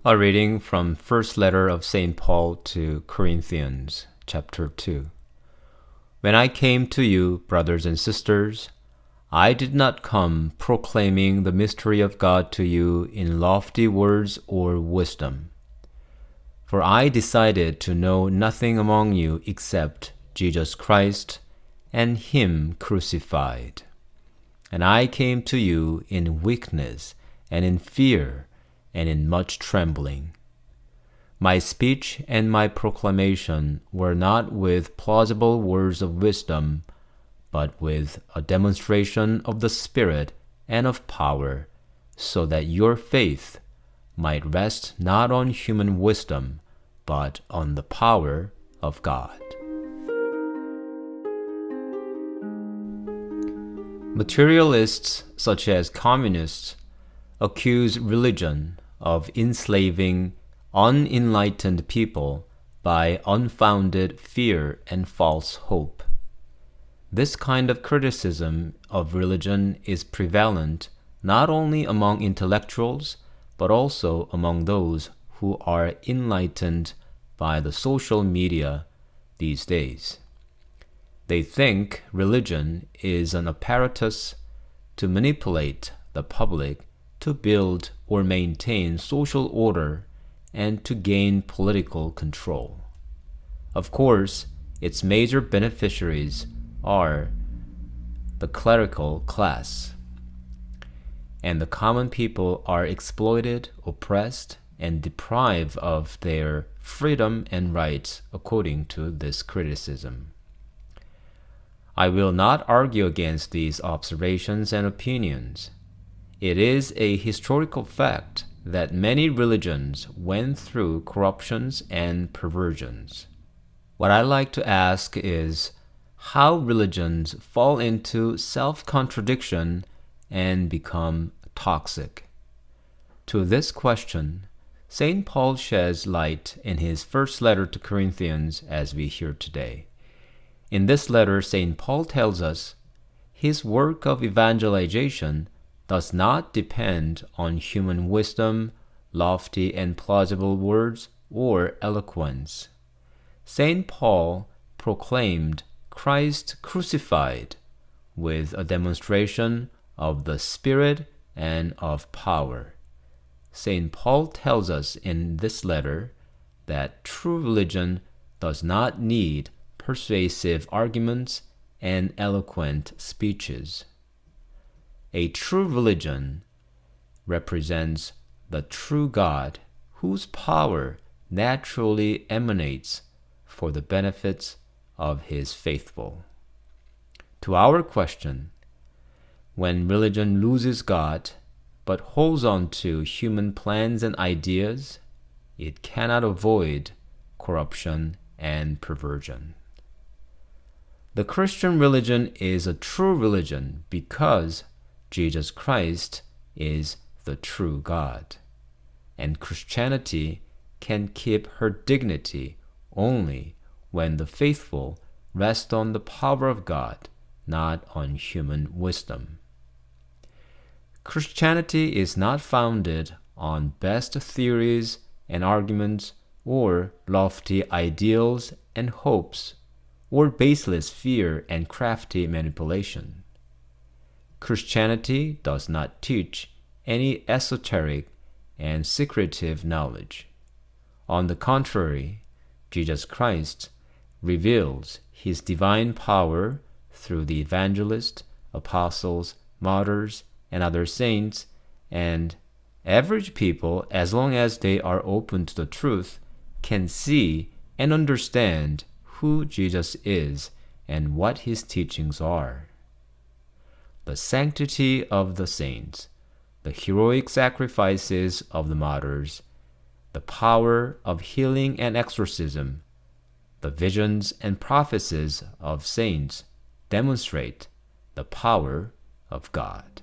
A reading from First Letter of St. Paul to Corinthians, chapter 2. When I came to you, brothers and sisters, I did not come proclaiming the mystery of God to you in lofty words or wisdom. For I decided to know nothing among you except Jesus Christ and Him crucified. And I came to you in weakness and in fear and in much trembling. My speech and my proclamation were not with plausible words of wisdom, but with a demonstration of the Spirit and of power, so that your faith might rest not on human wisdom, but on the power of God. Materialists, such as communists, accuse religion of enslaving unenlightened people by unfounded fear and false hope. This kind of criticism of religion is prevalent not only among intellectuals, but also among those who are enlightened by the social media these days. They think religion is an apparatus to manipulate the public to build or maintain social order and to gain political control. Of course, its major beneficiaries are the clerical class, and the common people are exploited, oppressed, and deprived of their freedom and rights according to this criticism. I will not argue against these observations and opinions. It is a historical fact that many religions went through corruptions and perversions. What I like to ask is how religions fall into self-contradiction and become toxic. To this question, St. Paul sheds light in his first letter to Corinthians as we hear today. In this letter, St. Paul tells us his work of evangelization does not depend on human wisdom, lofty and plausible words, or eloquence. St. Paul proclaimed Christ crucified with a demonstration of the Spirit and of power. St. Paul tells us in this letter that true religion does not need persuasive arguments and eloquent speeches. A true religion represents the true God whose power naturally emanates for the benefits of His faithful. To our question, when religion loses God but holds on to human plans and ideas, it cannot avoid corruption and perversion. The Christian religion is a true religion because Jesus Christ is the true God, and Christianity can keep her dignity only when the faithful rest on the power of God, not on human wisdom. Christianity is not founded on best theories and arguments or lofty ideals and hopes or baseless fear and crafty manipulation. Christianity does not teach any esoteric and secretive knowledge. On the contrary, Jesus Christ reveals His divine power through the evangelists, apostles, martyrs, and other saints, and average people, as long as they are open to the truth, can see and understand who Jesus is and what His teachings are. The sanctity of the saints, the heroic sacrifices of the martyrs, the power of healing and exorcism, the visions and prophecies of saints demonstrate the power of God.